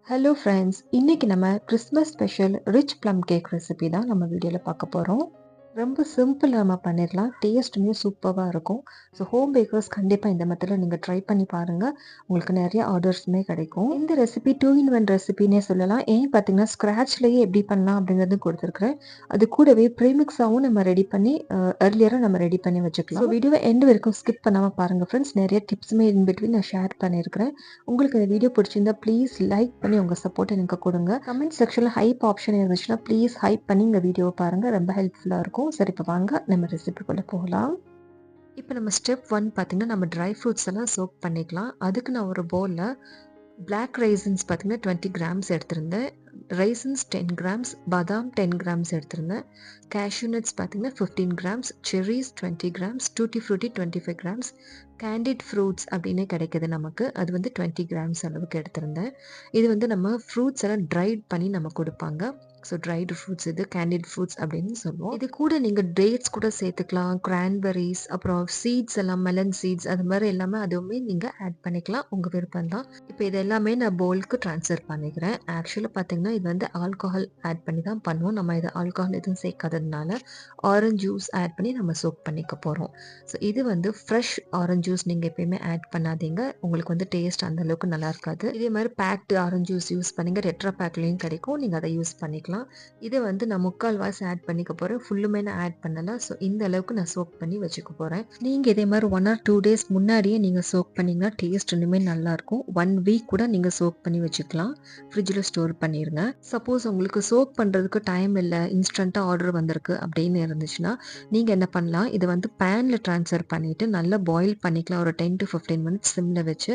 Hello friends, இன்னைக்கு நம்ம Christmas special rich plum cake recipe தான் நம்ம வீடியோவில் பார்க்க போகிறோம். ரொம்ப சிம்பிளாக நம்ம பண்ணிடலாம். டேஸ்ட்டுமே சூப்பராக இருக்கும். ஸோ ஹோம் பேக்கர்ஸ் கண்டிப்பாக இந்த மெத்தடில் நீங்கள் ட்ரை பண்ணி பாருங்கள். உங்களுக்கு நிறைய ஆர்டர்ஸுமே கிடைக்கும். இந்த ரெசிபி 2-in-1 ரெசிபின்னே சொல்லலாம். ஏன் பார்த்தீங்கன்னா ஸ்க்ராட்ச்லேயே எப்படி பண்ணலாம் அப்படிங்கிறது கொடுத்துருக்குறேன். அது கூடவே ப்ரீமிக்ஸாகவும் நம்ம ரெடி பண்ணி ஏர்லியராக நம்ம ரெடி பண்ணி வச்சுக்கலாம். ஸோ வீடியோவை எண்டு வரைக்கும் ஸ்கிப் பண்ணாமல் பாருங்கள் ஃப்ரெண்ட்ஸ். நிறைய டிப்ஸுமே இன் பிட்வீன் நான் ஷேர் பண்ணியிருக்கிறேன். உங்களுக்கு இந்த வீடியோ பிடிச்சிருந்தா ப்ளீஸ் லைக் பண்ணி உங்கள் சப்போர்ட் எனக்கு கொடுங்க. கமெண்ட் செக்ஷனில் ஹைப் ஆப்ஷன் இருந்துச்சுன்னா ப்ளீஸ் ஹைப் பண்ணி இந்த வீடியோவை பாருங்கள். ரொம்ப ஹெல்ப்ஃபுல்லாக இருக்கும். சரி, இப்போ வாங்க நம்ம ரெசிபிக்குள்ளே போகலாம். இப்போ நம்ம ஸ்டெப் 1 பார்த்தீங்கன்னா நம்ம ட்ரை ஃப்ரூட்ஸ் எல்லாம் சோக் பண்ணிக்கலாம். அதுக்கு நான் ஒரு பவுலில் பிளாக் ரைசன்ஸ் பார்த்தீங்கன்னா 20 கிராம்ஸ் எடுத்திருந்தேன். ரைசன்ஸ் 10 கிராம்ஸ், பாதாம் 10 கிராம்ஸ் எடுத்திருந்தேன். கேஷ்யூ நட்ஸ் பார்த்தீங்கன்னா 15 grams, cherries 20 grams, tutti frutti 25 grams, candid fruits அப்படின்னு கிடைக்குது நமக்கு. அது வந்து 20 கிராம்ஸ் அளவுக்கு எடுத்திருந்தேன். இது வந்து நம்ம ஃப்ரூட்ஸ் எல்லாம் ட்ரைட் பண்ணி நம்ம கொடுப்பாங்க. ஸோ ட்ரைடு ஃப்ரூட்ஸ், இது கேண்டிட் ஃப்ரூட்ஸ் அப்படின்னு சொல்லுவோம். இது கூட நீங்கள் டேட்ஸ் கூட சேர்த்துக்கலாம், கிரான்பெரிஸ், அப்புறம் சீட்ஸ் எல்லாம், மெலன் சீட்ஸ், அது மாதிரி எல்லாமே அதுவுமே நீங்கள் ஆட் பண்ணிக்கலாம். உங்கள் விருப்பம் தான். இப்போ இது எல்லாமே நான் பவுலுக்கு ட்ரான்ஸ்ஃபர் பண்ணிக்கிறேன். ஆக்சுவலாக பார்த்தீங்கன்னா இது வந்து ஆல்கஹால் ஆட் பண்ணி தான் பண்ணுவோம். நம்ம இது ஆல்கஹால் எதுவும் சேர்க்காததுனால ஆரஞ்ச் ஜூஸ் ஆட் பண்ணி நம்ம சோக் பண்ணிக்க போகிறோம். ஸோ இது வந்து ஃப்ரெஷ் ஆரஞ்ச் ஜூஸ் நீங்கள் எப்பயுமே ஆட் பண்ணாதீங்க. உங்களுக்கு வந்து டேஸ்ட் அந்த அளவுக்கு நல்லா இருக்காது. இதே மாதிரி பேக்டு ஆரஞ்ச் ஜூஸ் யூஸ் பண்ணிங்க. ரெட்ரா பேக்லேயும் கிடைக்கும், நீங்கள் அதை யூஸ் பண்ணிக்கலாம். இதை வந்து நான் 3/4 ஆட் பண்ணிக்க போகிறேன். ஃபுல்லுமே நான் ஆட் பண்ணலை. ஸோ இந்த அளவுக்கு நான் சோக் பண்ணி வச்சுக்க போகிறேன். நீங்கள் இதே மாதிரி 1 or 2 days முன்னாடியே நீங்கள் சோக் பண்ணிங்கன்னா டேஸ்ட் இன்னுமே நல்லாயிருக்கும். 1 week கூட நீங்கள் சோக் பண்ணி வச்சுக்கலாம். ஃப்ரிட்ஜில் ஸ்டோர் பண்ணிடுங்க. சப்போஸ் உங்களுக்கு சோக் பண்ணுறதுக்கு டைம் இல்லை, இன்ஸ்டண்ட்டாக ஆர்டர் வந்திருக்கு அப்படின்னு இருந்துச்சுன்னா நீங்கள் என்ன பண்ணலாம், இதை வந்து பேனில் ட்ரான்ஸ்ஃபர் பண்ணிவிட்டு நல்லா பாயில் பண்ணிக்கலாம். ஒரு 10 to 15 minutes சிம்மில் வச்சு.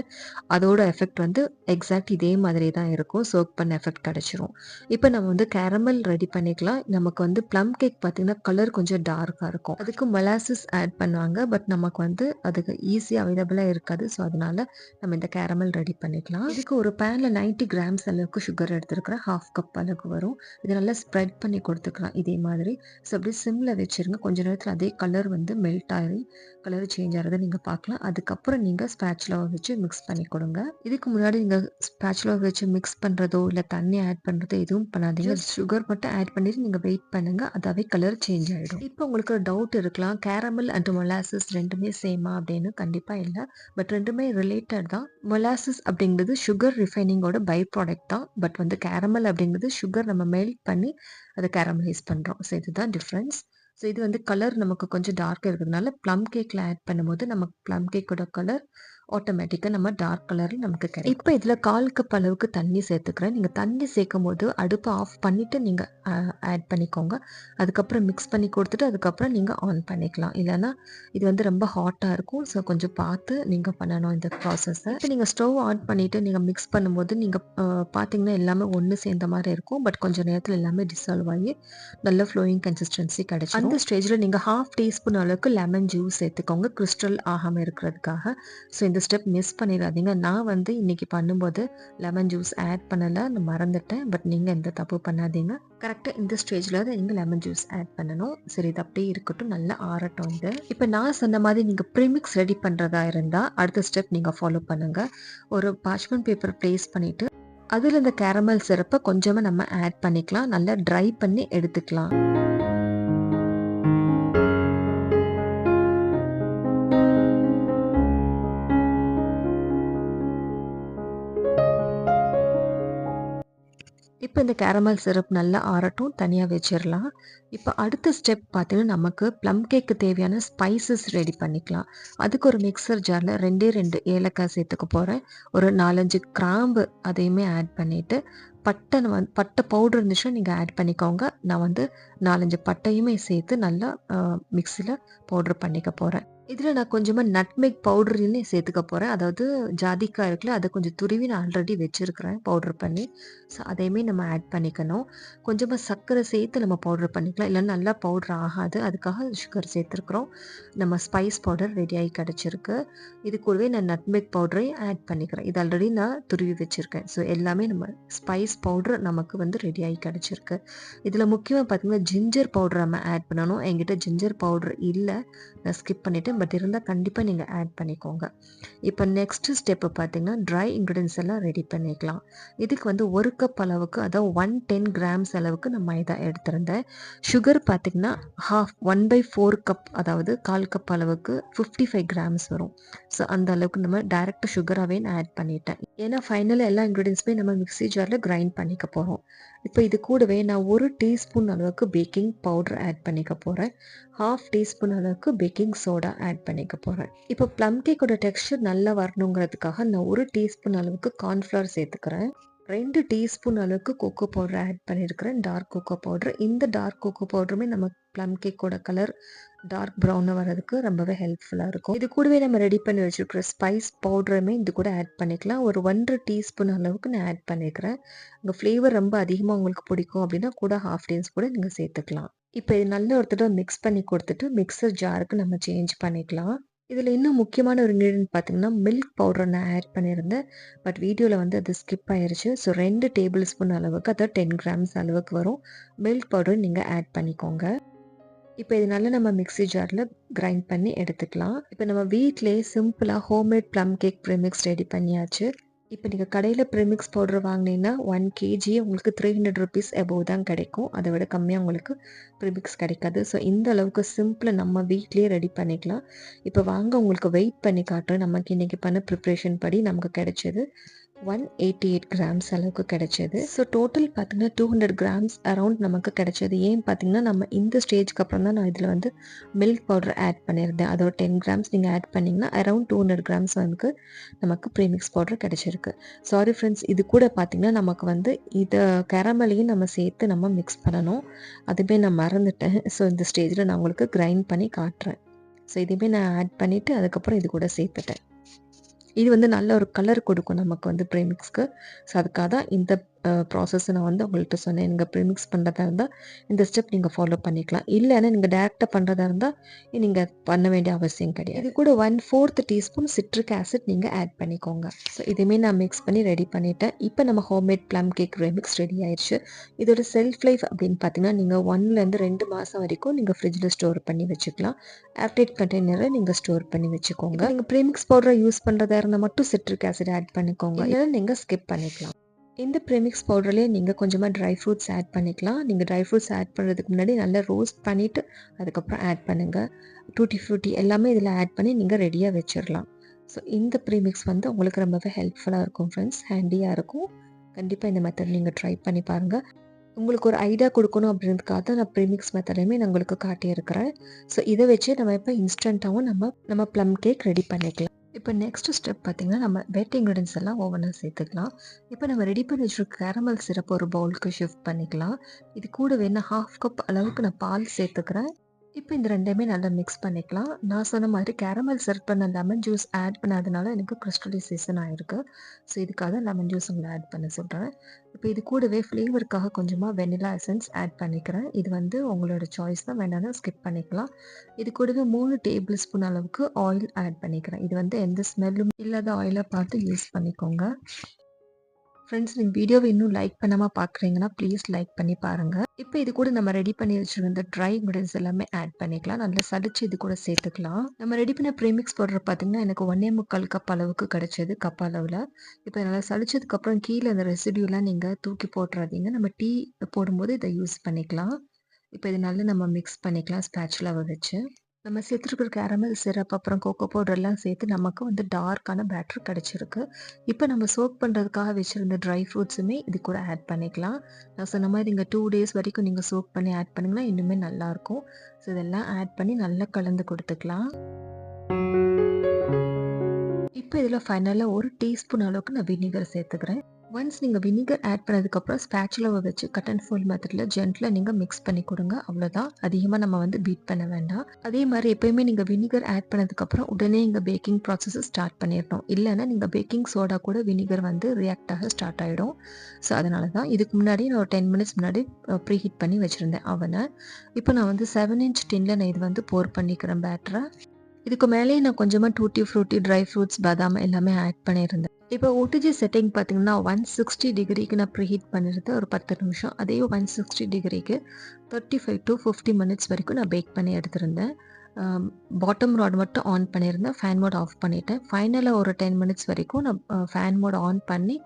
அதோட எஃபெக்ட் வந்து எக்ஸாக்ட் இதே மாதிரி தான் இருக்கும். சோக் பண்ண எஃபெக்ட் கிடச்சிரும். இப்போ நம்ம வந்து கேரமல் ரெடி பண்ணிக்கலாம். நமக்கு வந்து ப்ளம் கேக் பார்த்தீங்கன்னா கலர் கொஞ்சம் டார்க்காக இருக்கும். அதுக்கு மொலாசஸ் ஆட் பண்ணுவாங்க. பட் நமக்கு வந்து அதுக்கு ஈஸியாக அவைலபிளாக இருக்காது. ஸோ அதனால நம்ம இந்த கேரமல் ரெடி பண்ணிக்கலாம். இதுக்கு ஒரு பேனில் 90 கிராம்ஸ் அளவுக்கு சுகர் எடுத்துருக்கிறேன். 1/2 கப் அளவுக்கு வரும். இதை நல்லா ஸ்ப்ரெட் பண்ணி கொடுத்துக்கலாம் இதே மாதிரி. ஸோ அப்படியே சிம்மில் வச்சுருங்க. கொஞ்ச நேரத்தில் அதே கலர் வந்து மெல்ட் ஆகி கலர் சேஞ்ச் ஆகிறத நீங்கள் பார்க்கலாம். அதுக்கப்புறம் நீங்கள் ஸ்பேச்சுலாவை வச்சு மிக்ஸ் பண்ணி கொடுங்க. இதுக்கு முன்னாடி நீங்கள் ஸ்பேச்சுலாவை வச்சு மிக்ஸ் பண்ணுறதோ இல்லை தண்ணி ஆட் பண்ணுறதோ எதுவும் பண்ணாதீங்க. சுகர் மட்டும் ஆட் பண்ணிட்டு நீங்கள் வெயிட் பண்ணுங்கள். அதாவே கலர் சேஞ்ச் ஆகிடும். இப்போ உங்களுக்கு ஒரு டவுட் இருக்கலாம், கேரமல் அண்ட் மொலாசஸ் ரெண்டுமே சேமா அப்படின்னு. கண்டிப்பாக இல்லை. பட் ரெண்டுமே ரிலேட்டட் தான். மொலாசஸ் அப்படிங்கிறது சுகர் ரிஃபைனிங்கோட பை ப்ராடக்ட் தான். பட் வந்து கேரமல் அப்படிங்கிறது சுகர் நம்ம மெல்ட் பண்ணி அதை கேரமலைஸ் பண்ணுறோம். ஸோ இதுதான் டிஃப்ரென்ஸ். ஸோ இது வந்து கலர் நமக்கு கொஞ்சம் டார்க்காக இருக்கிறதுனால ப்ளம் கேக்கில் ஆட் பண்ணும்போது நமக்கு ப்ளம் கேக்கோட கலர் ஆட்டோமேட்டிக்காக நம்ம டார்க் கலரில் நமக்கு கிடைக்கும். இப்போ இதில் 1/4 கப் அளவுக்கு தண்ணி சேர்த்துக்கிறேன். நீங்கள் தண்ணி சேர்க்கும் போது அடுப்பை ஆஃப் பண்ணிவிட்டு நீங்கள் ஆட் பண்ணிக்கோங்க. அதுக்கப்புறம் மிக்ஸ் பண்ணி கொடுத்துட்டு அதுக்கப்புறம் நீங்கள் ஆன் பண்ணிக்கலாம். இல்லைன்னா இது வந்து ரொம்ப ஹாட்டாக இருக்கும். ஸோ கொஞ்சம் பார்த்து நீங்கள் பண்ணணும் இந்த ப்ராசஸை. இப்போ நீங்கள் ஸ்டவ் ஆன் பண்ணிவிட்டு நீங்கள் மிக்ஸ் பண்ணும்போது நீங்கள் பார்த்தீங்கன்னா எல்லாமே ஒன்று சேர்ந்த மாதிரி இருக்கும். பட் கொஞ்சம் நேரத்தில் எல்லாமே டிசால்வ் ஆகி நல்ல ஃப்ளோயிங் கன்சிஸ்டன்சி கிடைச்சிடும். அந்த ஸ்டேஜில் நீங்கள் 1/2 டீஸ்பூன் அளவுக்கு லெமன் ஜூஸ் சேர்த்துக்கோங்க, கிறிஸ்டல் ஆகாமல் இருக்கிறதுக்காக. ஸோ இந்த ஸ்டெப் மிஸ் பண்ணிடாதீங்க. நான் வந்து இன்னைக்கு பண்ணும்போது லெமன் ஜூஸ் ஆட் பண்ணலை, நான் மறந்துட்டேன். பட் நீங்கள் எந்த தப்பு பண்ணாதீங்க. கரெக்டாக இந்த ஸ்டேஜில் தான் நீங்கள் லெமன் ஜூஸ் ஆட் பண்ணணும். சரி, இது அப்படியே இருக்கட்டும், நல்லா ஆறட்டும். இது இப்போ நான் சொன்ன மாதிரி நீங்கள் ப்ரீமிக்ஸ் ரெடி பண்ணுறதா இருந்தால் அடுத்த ஸ்டெப் நீங்கள் ஃபாலோ பண்ணுங்கள். ஒரு பார்ச்மெண்ட் பேப்பர் ப்ளேஸ் பண்ணிவிட்டு அதில் இந்த கேரமல் சிரப்பை கொஞ்சமாக நம்ம ஆட் பண்ணிக்கலாம். நல்லா ட்ரை பண்ணி எடுத்துக்கலாம். இப்போ இந்த கேரமல் சிரப் நல்லா ஆறட்டும், தனியாக வச்சிடலாம். இப்போ அடுத்த ஸ்டெப் பார்த்தீங்கன்னா நமக்கு ப்ளம் கேக்கு தேவையான ஸ்பைசஸ் ரெடி பண்ணிக்கலாம். அதுக்கு ஒரு மிக்சர் ஜாரில் 2 ஏலக்காய் சேர்த்துக்க போகிறேன். ஒரு 4-5 கிராம்பு அதையுமே ஆட் பண்ணிவிட்டு பட்டை பவுடர் இருந்துச்சுன்னா நீங்கள் ஆட் பண்ணிக்கோங்க. நான் வந்து 4-5 பட்டையுமே சேர்த்து நல்லா மிக்சியில் பவுட்ரு பண்ணிக்க போகிறேன். இதில் நான் கொஞ்சமாக நட்மெக் பவுடர்னு சேர்த்துக்க போகிறேன். அதாவது ஜாதிக்காய் இருக்குல்ல, அதை கொஞ்சம் துருவி நான் ஆல்ரெடி வச்சுருக்கிறேன் பவுட்ரு பண்ணி. ஸோ அதையுமே நம்ம ஆட் பண்ணிக்கணும். கொஞ்சமாக சர்க்கரை சேர்த்து நம்ம பவுட்ரு பண்ணிக்கலாம். இல்லைன்னா நல்லா பவுட்ரு ஆகாது, அதுக்காக சுகர் சேர்த்துருக்குறோம். நம்ம ஸ்பைஸ் பவுடர் ரெடியாகி கிடச்சிருக்கு. இது கூடவே நான் நட்மெக் பவுடரையும் ஆட் பண்ணிக்கிறேன். இது ஆல்ரெடி நான் துருவி வச்சுருக்கேன். ஸோ எல்லாமே நம்ம ஸ்பைஸ் பவுட்ரு நமக்கு வந்து ரெடியாகி கிடச்சிருக்கு. இதில் முக்கியமாக பார்த்திங்கன்னா ஜிஞ்சர் பவுடர் நம்ம ஆட் பண்ணணும். என்கிட்ட ஜிஞ்சர் பவுடர் இல்லை, நான் ஸ்கிப் பண்ணிவிட்டேன். பட் இருந்தால் கண்டிப்பாக நீங்கள் ஆட் பண்ணிக்கோங்க. இப்போ நெக்ஸ்ட் ஸ்டெப்பு பார்த்தீங்கன்னா ட்ரை இன்க்ரீடியன்ஸ் எல்லாம் ரெடி பண்ணிக்கலாம். இதுக்கு வந்து 1 கப் அளவுக்கு, அதாவது 110 கிராம்ஸ் அளவுக்கு நான் மைதா எடுத்திருந்தேன். சுகர் பார்த்தீங்கன்னா 1/4 கப், அதாவது 1/4 கப் அளவுக்கு 55 கிராம்ஸ் வரும். ஸோ அந்த அளவுக்கு நம்ம டைரக்ட் சுகராகவே நான் ஆட் பண்ணிட்டேன். ஏன்னா ஃபைனலாக எல்லா இன்க்ரீடியன்ஸுமே நம்ம மிக்ஸி ஜாரில் கிரைண்ட் பண்ணிக்க போகிறோம். இப்போ இது கூடவே நான் 1 டீஸ்பூன் அளவுக்கு பேக்கிங் பவுடர் ஆட் பண்ணிக்க போகிறேன். 1/2 டீஸ்பூன் அளவுக்கு பேக்கிங் சோடா ஆட் பண்ணிக்க போகிறேன். இப்போ ப்ளம் கேக்கோட டெக்ஸ்சர் நல்லா வரணுங்கிறதுக்காக நான் 1 டீஸ்பூன் அளவுக்கு கார்ன்ஃப்ளவர் சேர்த்துக்கிறேன். 2 டீஸ்பூன் அளவுக்கு கோகோ பவுடர் ஆட் பண்ணியிருக்கிறேன், டார்க் கோகோ பவுடர். இந்த டார்க் கோகோ பவுடருமே நம்ம ப்ளம் கேக்கோட கலர் டார்க் ப்ரௌனாக வரதுக்கு ரொம்பவே ஹெல்ப்ஃபுல்லாக இருக்கும். இது கூடவே நம்ம ரெடி பண்ணி வச்சுருக்கிற ஸ்பைஸ் பவுடருமே இது கூட ஆட் பண்ணிக்கலாம். ஒரு 1/2 டீஸ்பூன் அளவுக்கு நான் ஆட் பண்ணிக்கிறேன். உங்கள் ஃப்ளேவர் ரொம்ப அதிகமாக உங்களுக்கு பிடிக்கும் அப்படின்னா கூட 1/2 டீஸ்பூன் கூட நீங்கள் சேர்த்துக்கலாம். இப்போ இது நல்ல ஒரு தடவை மிக்ஸ் பண்ணி கொடுத்துட்டு மிக்சர் ஜாருக்கு நம்ம சேஞ்ச் பண்ணிக்கலாம். இதில் இன்னும் முக்கியமான ஒரு இன்க்ரீடியன்ட் பார்த்தீங்கன்னா மில்க் பவுடர் நான் ஆட் பண்ணியிருந்தேன். பட் வீடியோவில் வந்து அது ஸ்கிப் ஆயிருச்சு. ஸோ 2 டேபிள் ஸ்பூன் அளவுக்கு, அதாவது 10 கிராம்ஸ் அளவுக்கு வரும் மில்க் பவுடர் நீங்கள் ஆட் பண்ணிக்கோங்க. இப்போ இது நல்லா நம்ம மிக்ஸி ஜாரில் கிரைண்ட் பண்ணி எடுத்துக்கலாம். இப்போ நம்ம வீட்டிலே சிம்பிளாக homemade plum cake premix ready பண்ணியாச்சு. இப்போ நீங்கள் கடையில் ப்ரீமிக்ஸ் பவுடர் வாங்கினீங்கன்னா 1 கேஜி உங்களுக்கு 300 ருபீஸ் எபோவ் தான் கிடைக்கும். அதை விட கம்மியாக உங்களுக்கு ப்ரீமிக்ஸ் கிடைக்காது. ஸோ இந்த அளவுக்கு சிம்பிளாக நம்ம வீட்லேயே ரெடி பண்ணிக்கலாம். இப்போ வாங்க உங்களுக்கு வெயிட் பண்ணி காட்டுறேன். நமக்கு இன்றைக்கி பண்ண ப்ரிப்ரேஷன் படி நமக்கு கிடைச்சது 188 கிராம்ஸ் அளவுக்கு கிடைச்சது. ஸோ டோட்டல் பார்த்தீங்கன்னா 200 கிராம்ஸ் அரௌண்ட் நமக்கு கிடைச்சது. ஏன் பார்த்தீங்கன்னா நம்ம இந்த ஸ்டேஜ்க்கு அப்புறம் தான் நான் இதில் வந்து மில்க் பவுடர் ஆட் பண்ணியிருந்தேன். அதோட 10 கிராம்ஸ் நீங்கள் ஆட் பண்ணிங்கன்னா அரௌண்ட் 200 கிராம்ஸ் வந்து நமக்கு ப்ரீமிக்ஸ் பவுடர் கிடைச்சிருக்கு. சாரி ஃப்ரெண்ட்ஸ், இது கூட பார்த்தீங்கன்னா நமக்கு வந்து இதை கேரமலையும் நம்ம சேர்த்து நம்ம மிக்ஸ் பண்ணணும். அதுவே நான் மறந்துட்டேன். ஸோ இந்த ஸ்டேஜில் நான் உங்களுக்கு கிரைண்ட் பண்ணி காட்டுறேன். ஸோ இதுவுமே நான் ஆட் பண்ணிவிட்டு அதுக்கப்புறம் இது கூட சேர்த்துட்டேன். இது வந்து நல்ல ஒரு கலர் கொடுக்கும் நமக்கு வந்து ப்ரீமிக்ஸ்க்கு. ஸோ அதுக்காக தான் இந்த ப்ராசஸ் நான் வந்து உங்கள்கிட்ட சொன்னேன். நீங்கள் ப்ரீமிக்ஸ் பண்ணுறதா இருந்தால் இந்த ஸ்டெப் நீங்கள் ஃபாலோ பண்ணிக்கலாம். இல்லைன்னா நீங்கள் டேரெக்டாக பண்ணுறதா இருந்தால் நீங்கள் பண்ண வேண்டிய அவசியம் கிடையாது. இது கூட 1/4 டீஸ்பூன் சிட்ரிக் ஆசிட் நீங்கள் ஆட் பண்ணிக்கோங்க. ஸோ இதுவுமே நான் மிக்ஸ் பண்ணி ரெடி பண்ணிவிட்டேன். இப்போ நம்ம homemade plum cake premix ready ஆயிடுச்சு. இதோட செல்ஃப் லைஃப் அப்படின்னு பார்த்தீங்கன்னா நீங்கள் 1லேருந்து 2 மாதம் வரைக்கும் நீங்கள் ஃப்ரிட்ஜில் ஸ்டோர் பண்ணி வச்சுக்கலாம். ஏர்டைட் கண்டெய்னரில் நீங்கள் ஸ்டோர் பண்ணி வச்சுக்கோங்க. நீங்கள் ப்ரீமிக்ஸ் பவுடரை யூஸ் பண்ணுறதா இருந்தால் மட்டும் சிட்ரிக் ஆசிட் ஆட் பண்ணிக்கோங்க. இல்லைன்னா நீங்கள் ஸ்கிப் பண்ணிக்கலாம். இந்த ப்ரீமிக்ஸ் பவுடர்லேயே நீங்கள் கொஞ்சமாக ட்ரை ஃப்ரூட்ஸ் ஆட் பண்ணிக்கலாம். நீங்கள் ட்ரை ஃப்ரூட்ஸ் ஆட் பண்ணுறதுக்கு முன்னாடி நல்லா ரோஸ்ட் பண்ணிவிட்டு அதுக்கப்புறம் ஆட் பண்ணுங்கள். டூட்டி ஃப்ரூட்டி எல்லாமே இதில் ஆட் பண்ணி நீங்கள் ரெடியாக வச்சிடலாம். ஸோ இந்த ப்ரீமிக்ஸ் வந்து உங்களுக்கு ரொம்பவே ஹெல்ப்ஃபுல்லாக இருக்கும் ஃப்ரெண்ட்ஸ், ஹேண்டியாக இருக்கும். கண்டிப்பாக இந்த மெத்தட் நீங்கள் ட்ரை பண்ணி பாருங்கள். உங்களுக்கு ஒரு ஐடியா கொடுக்கணும் அப்படின்றதுக்காக தான் நான் ப்ரீமிக்ஸ் மெத்தடையுமே நான் உங்களுக்கு காட்டியிருக்கிறேன். ஸோ இதை வச்சு நம்ம இப்போ இன்ஸ்டண்ட்டாகவும் நம்ம ப்ளம் கேக் ரெடி பண்ணிக்கலாம். இப்போ நெக்ஸ்ட் ஸ்டெப் பார்த்தீங்கன்னா நம்ம வெட் இன்க்ரீடியன்ஸ் எல்லாம் ஓவனாக சேர்த்துக்கலாம். இப்போ நம்ம ரெடி பண்ணி வச்சுருக்க கேரமல் சிரப் ஒரு பவுலுக்கு ஷிஃப்ட் பண்ணிக்கலாம். இது கூட வேணா 1/2 கப் அளவுக்கு நான் பால் சேர்த்துக்கிறேன். இப்போ இந்த ரெண்டையுமே நல்லா மிக்ஸ் பண்ணிக்கலாம். நான் சொன்ன மாதிரி கேரமல் சிரப் பண்ண லெமன் ஜூஸ் ஆட் பண்ணாதனால எனக்கு கிறிஸ்டலைசேஷன் ஆகிருக்கு. ஸோ இதுக்காக லெமன் ஜூஸ் உங்களை ஆட் பண்ண சொல்கிறேன். இப்போ இது கூடவே ஃப்ளேவருக்காக கொஞ்சமாக வெனிலா எசன்ஸ் ஆட் பண்ணிக்கிறேன். இது வந்து உங்களோட சாய்ஸ் தான், வேணாலும் ஸ்கிப் பண்ணிக்கலாம். இது கூடவே 3 டேபிள் ஸ்பூன் அளவுக்கு ஆயில் ஆட் பண்ணிக்கிறேன். இது வந்து எந்த ஸ்மெல்லும் இல்லாத ஆயிலாக பார்த்து யூஸ் பண்ணிக்கோங்க. ஃப்ரெண்ட்ஸ், நீங்கள் வீடியோவை இன்னும் லைக் பண்ணாமல் பார்க்குறீங்கன்னா ப்ளீஸ் லைக் பண்ணி பாருங்கள். இப்போ இது கூட நம்ம ரெடி பண்ணி வச்சுருந்த ட்ரை இன்க்ரீடியன்ஸ் எல்லாமே ஆட் பண்ணிக்கலாம். நல்லா சலிச்சு இது கூட சேர்த்துக்கலாம். நம்ம ரெடி பண்ண ப்ரீமிக்ஸ் பவுடர் பார்த்தீங்கன்னா எனக்கு 1.25 கப் அளவுக்கு கிடைச்சது, கப் அளவில். இப்போ நல்லா சலிச்சதுக்கப்புறம் கீழே அந்த ரெசிடியூலாம் நீங்கள் தூக்கி போட்டுறாதீங்க. நம்ம டீ போடும்போது இதை யூஸ் பண்ணிக்கலாம். இப்போ இது நல்லா நம்ம மிக்ஸ் பண்ணிக்கலாம் ஸ்பேச்சுலாவை வச்சு. நம்ம சேர்த்துருக்கிற கேரமல் சிரப் அப்புறம் கோகோ பவுடர்லாம் சேர்த்து நமக்கு வந்து டார்க்கான பேட்டர் கிடச்சிருக்கு. இப்போ நம்ம சோக் பண்ணுறதுக்காக வச்சுருந்த ட்ரை ஃப்ரூட்ஸுமே இது கூட ஆட் பண்ணிக்கலாம். நான் சொன்ன மாதிரி நீங்கள் 2 டேஸ் வரைக்கும் நீங்கள் சோக் பண்ணி ஆட் பண்ணிங்கன்னா இன்னுமே நல்லாயிருக்கும். ஸோ இதெல்லாம் ஆட் பண்ணி நல்லா கலந்து கொடுத்துக்கலாம். இப்போ இதில் ஃபைனலாக 1 டீஸ்பூன் அளவுக்கு நான் வினிகர் சேர்த்துக்கிறேன். ஒன்ஸ் நீங்கள் வினிகர் ஆட் பண்ணதுக்கப்புறம் ஸ்பேச்சுலாவை வச்சு கட் அண்ட் ஃபோல்ட் மெத்தடில் ஜென்டில் நீங்கள் மிக்ஸ் பண்ணி கொடுங்க. அவ்வளோதான், அதிகமாக நம்ம வந்து பீட் பண்ண வேண்டாம். அதே மாதிரி எப்போயுமே நீங்கள் வினிகர் ஆட் பண்ணதுக்கப்புறம் உடனே இங்கே பேக்கிங் ப்ராசஸை ஸ்டார்ட் பண்ணிடணும். இல்லைன்னா நீங்கள் பேக்கிங் சோடா கூட வினிகர் வந்து ரியாக்ட் ஆக ஸ்டார்ட் ஆகிடும். ஸோ அதனால தான் இதுக்கு முன்னாடி நான் ஒரு 10 மினிட்ஸ் முன்னாடி ப்ரீ ஹீட் பண்ணி வச்சுருந்தேன் அவனை. இப்போ நான் வந்து 7 இன்ச் டின்னில் நான் இது வந்து போர் பண்ணிக்கிறேன் பேட்டரை. இதுக்கு மேலேயே நான் கொஞ்சமாக டூட்டி ஃப்ரூட்டி, ட்ரை ஃப்ரூட்ஸ், பாதாம் எல்லாமே ஆட் பண்ணியிருந்தேன். இப்போ ஓடிஜி செட்டிங் பார்த்தீங்கன்னா 160 டிகிரிக்கு நான் ப்ரீஹீட் பண்ணியிருந்த ஒரு 10 நிமிஷம். அதே 160 டிகிரிக்கு 35 to 50 மினிட்ஸ் வரைக்கும் நான் பேக் பண்ணி எடுத்திருந்தேன். பாட்டம் ராட் மட்டும் ஆன் பண்ணியிருந்தேன். ஃபேன் மோட் ஆஃப் பண்ணிட்டேன். ஃபைனலா ஒரு 10 மினிட்ஸ் வரைக்கும் நான் ஃபேன் மோட் ஆன் பண்ணி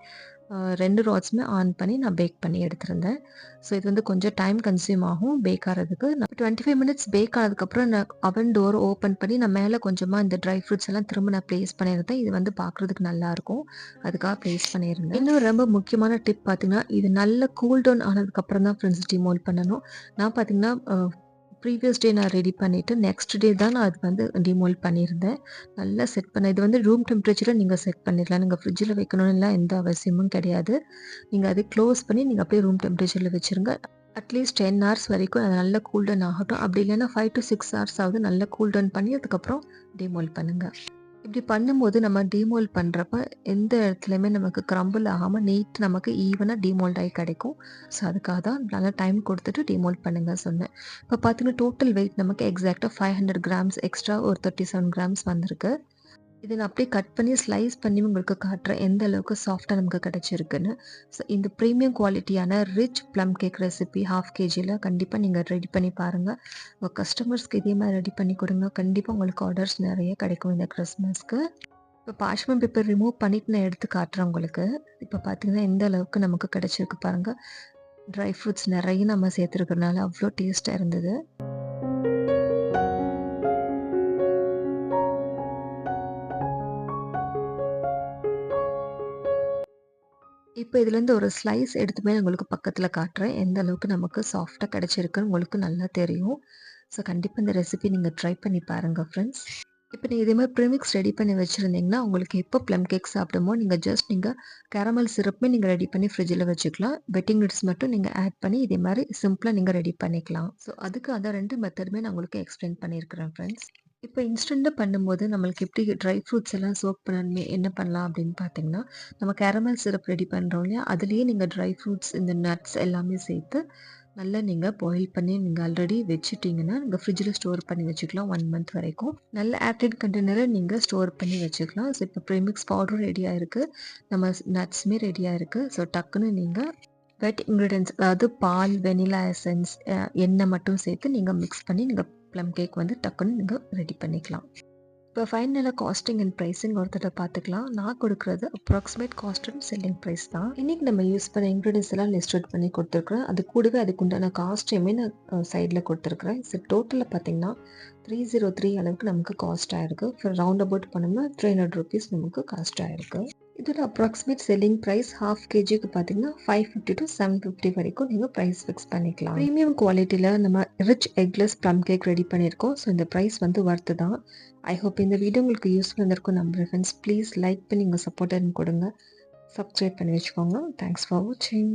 2 ராட்ஸுமே ஆன் பண்ணி நான் பேக் பண்ணி எடுத்திருந்தேன். ஸோ இது வந்து கொஞ்சம் டைம் கன்சியூம் ஆகும் பேக் ஆறதுக்கு. நான் 25 மினிட்ஸ் பேக் ஆனதுக்கப்புறம் நான் அவன் டோர் ஓப்பன் பண்ணி நான் மேலே கொஞ்சமா இந்த ட்ரை ஃப்ரூட்ஸ் எல்லாம் திரும்ப நான் ப்ளேஸ் பண்ணியிருந்தேன். இது வந்து பார்க்குறதுக்கு நல்லாயிருக்கும். அதுக்காக ப்ளேஸ் பண்ணியிருந்தேன். இன்னும் ரொம்ப முக்கியமான டிப் பார்த்தீங்கன்னா, இது நல்லா கூல் டவுன் ஆனதுக்கப்புறம் தான் ஃப்ரெண்ட்ஸ் டிமோல்ட் பண்ணணும். நான் பார்த்தீங்கன்னா ப்ரீவியஸ் டே நான் ரெடி பண்ணிவிட்டு நெக்ஸ்ட் டே தான் நான் அது வந்து டிமோல்ட் பண்ணியிருந்தேன். நல்லா செட் பண்ணேன். இது வந்து ரூம் டெம்பரேச்சரில் நீங்கள் செட் பண்ணிடலாம். நீங்கள் ஃப்ரிட்ஜில் வைக்கணும்னுலாம் எந்த அவசியமும் கிடையாது. நீங்கள் அதை க்ளோஸ் பண்ணி நீங்கள் அப்படியே ரூம் டெம்பரேச்சரில் வச்சுருங்க. அட்லீஸ்ட் 10 ஹார்ஸ் வரைக்கும் அது நல்லா கூல் டவுன் ஆகட்டும். அப்படி இல்லைன்னா 5 to 6 ஹார்ஸ் ஆகுது நல்லா கூல் டவுன் பண்ணி அதுக்கப்புறம் டிமோல்ட் பண்ணுங்கள். இப்படி பண்ணும்போது நம்ம டிமோல்ட் பண்ணுறப்ப எந்த இடத்துலையுமே நமக்கு கிரம்பிள் ஆகாமல் நீட் நமக்கு ஈவனாக டிமோல்ட் ஆகி கிடைக்கும். ஸோ அதுக்காக தான் நல்லா டைம் கொடுத்துட்டு டிமோல்ட் பண்ணுங்க சொன்னேன். இப்போ பார்த்தீங்கன்னா டோட்டல் வெயிட் நமக்கு எக்ஸாக்டாக 500 கிராம்ஸ் எக்ஸ்ட்ரா ஒரு 37 கிராம்ஸ் வந்திருக்கு. இதை நான் அப்படியே கட் பண்ணி ஸ்லைஸ் பண்ணி உங்களுக்கு காட்டுறேன் எந்த அளவுக்கு சாஃப்டாக நமக்கு கிடச்சிருக்குன்னு. ஸோ இந்த ப்ரீமியம் குவாலிட்டியான ரிச் ப்ளம் கேக் ரெசிபி 1/2 kgயில் கண்டிப்பாக நீங்கள் ரெடி பண்ணி பாருங்கள். உங்கள் கஸ்டமர்ஸ்க்கு இதே மாதிரி ரெடி பண்ணி கொடுங்க. கண்டிப்பாக உங்களுக்கு ஆர்டர்ஸ் நிறைய கிடைக்கும் இந்த கிறிஸ்மஸ்க்கு. இப்போ பார்ச்மெண்ட் பேப்பர் ரிமூவ் பண்ணிவிட்டு நான் எடுத்து காட்டுறேன் உங்களுக்கு. இப்போ பார்த்தீங்கன்னா எந்த அளவுக்கு நமக்கு கிடச்சிருக்கு பாருங்கள். ட்ரை ஃப்ரூட்ஸ் நிறைய நம்ம சேர்த்துருக்கறனால அவ்வளோ டேஸ்ட்டாக இருந்தது. இப்போ இதுலேருந்து ஒரு ஸ்லைஸ் எடுத்துமே உங்களுக்கு பக்கத்தில் காட்டுறேன். எந்த அளவுக்கு நமக்கு சாஃப்டாக கிடச்சிருக்குன்னு உங்களுக்கு நல்லா தெரியும். ஸோ கண்டிப்பாக இந்த ரெசிபி நீங்கள் ட்ரை பண்ணி பாருங்கள் ஃப்ரெண்ட்ஸ். இப்போ நீங்கள் இதே மாதிரி ப்ரீமிக்ஸ் ரெடி பண்ணி வச்சுருந்தீங்கன்னா உங்களுக்கு எப்போ ப்ளம் கேக் சாப்பிடுமோ நீங்கள் கேரமல் சிரப்புமே நீங்கள் ரெடி பண்ணி ஃப்ரிட்ஜில் வச்சுக்கலாம். வெட்டிங் நிட்ஸ் மட்டும் நீங்கள் ஆட் பண்ணி இதே மாதிரி சிம்பிளாக நீங்கள் ரெடி பண்ணிக்கலாம். ஸோ அதுக்கு அதான் 2 மெத்தடுமே நான் உங்களுக்கு எக்ஸ்பிளைன் பண்ணியிருக்கிறேன் ஃப்ரெண்ட்ஸ். இப்போ இன்ஸ்டண்ட்டாக பண்ணும்போது நம்மளுக்கு எப்படி ட்ரை ஃப்ரூட்ஸ் எல்லாம் சோக் பண்ணணுமே என்ன பண்ணலாம் அப்படின்னு பார்த்தீங்கன்னா, நம்ம கேரமல் சிரப் ரெடி பண்ணுறோம் இல்லையா, அதுலேயே நீங்கள் ட்ரை ஃப்ரூட்ஸ் இந்த நட்ஸ் எல்லாமே சேர்த்து நல்லா நீங்கள் பாயில் பண்ணி நீங்கள் ஆல்ரெடி வச்சுட்டிங்கன்னா நீங்கள் ஃப்ரிட்ஜில் ஸ்டோர் பண்ணி வச்சுக்கலாம் 1 மந்த் வரைக்கும். நல்ல ஏர்டைட் கண்டெய்னரில் நீங்கள் ஸ்டோர் பண்ணி வச்சுக்கலாம். ஸோ இப்போ ப்ரீமிக்ஸ் பவுடரும் ரெடியாக இருக்குது, நம்ம நட்ஸுமே ரெடியாக இருக்குது. ஸோ டக்குன்னு நீங்கள் வெட் இன்க்ரீடியன்ட்ஸ் அதாவது பால், வெனிலா எசன்ஸ், எண்ணெய் மட்டும் சேர்த்து நீங்கள் மிக்ஸ் பண்ணி நீங்கள் ப்ளம் கேக் வந்து டக்குன்னு நீங்கள் ரெடி பண்ணிக்கலாம். இப்போ ஃபைனலாக காஸ்டிங் அண்ட் ப்ரைஸிங் ஒருத்தட்ட பார்த்துக்கலாம். நான் கொடுக்குறது approximate cost and selling price தான். இன்றைக்கி நம்ம யூஸ் பண்ண இன்க்ரீடியன்ஸ் எல்லாம் லிஸ்ட் அவுட் பண்ணி கொடுத்துருக்குறேன். அது கூடவே அதுக்குண்டான காஸ்ட்டையுமே நான் சைடில் கொடுத்துருக்குறேன். ஸோ டோட்டலில் பார்த்தீங்கன்னா 303 அளவுக்கு நமக்கு காஸ்ட் ஆகிருக்கு. ஃபார் ரவுண்ட் அபவுட் பண்ணோம்னா 300 ருபீஸ் நமக்கு காஸ்ட் ஆகிருக்கு. இதோட அப்ராக்சிமேட் செல்லிங் ப்ரைஸ் 1/2 kgக்கு பார்த்தீங்கன்னா 550 to 750 வரைக்கும் நீங்கள் ப்ரைஸ் ஃபிக்ஸ் பண்ணிக்கலாம். ப்ரீமியம் குவாலிட்டியில் நம்ம rich eggless plum cake ready பண்ணியிருக்கோம். ஸோ இந்த ப்ரைஸ் வந்து ஒர்த்து தான். ஐ ஹோப் இந்த வீடியோ உங்களுக்கு யூஸ்ஃபுல் இருந்திருக்கும் நம்புறேன் ஃப்ரெண்ட்ஸ். ப்ளீஸ் லைக் பண்ணி உங்கள் சப்போர்ட் கொடுங்க. சப்ஸ்கிரைப் பண்ணி வச்சுக்கோங்க. தேங்க்ஸ் ஃபார் வாட்சிங்.